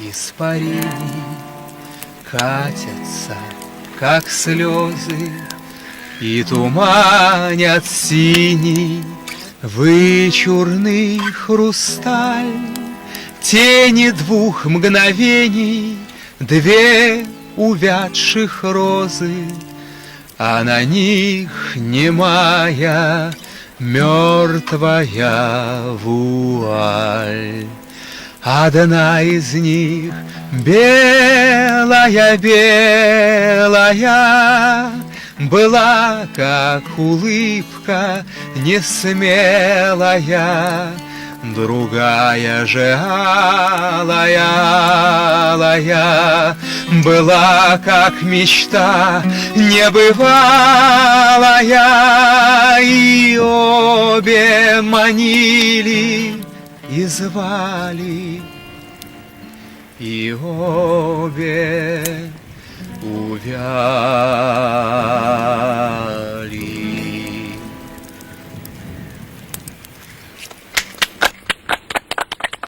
испарений катятся, как слезы, и туманят синий вычурный хрусталь. Тени двух мгновений, две увядших розы, а на них немая мертвая вуаль. Одна из них белая-белая была, как улыбка несмелая, другая же алая-алая была, как мечта небывалая, и обе манили и звали, и обе увяли.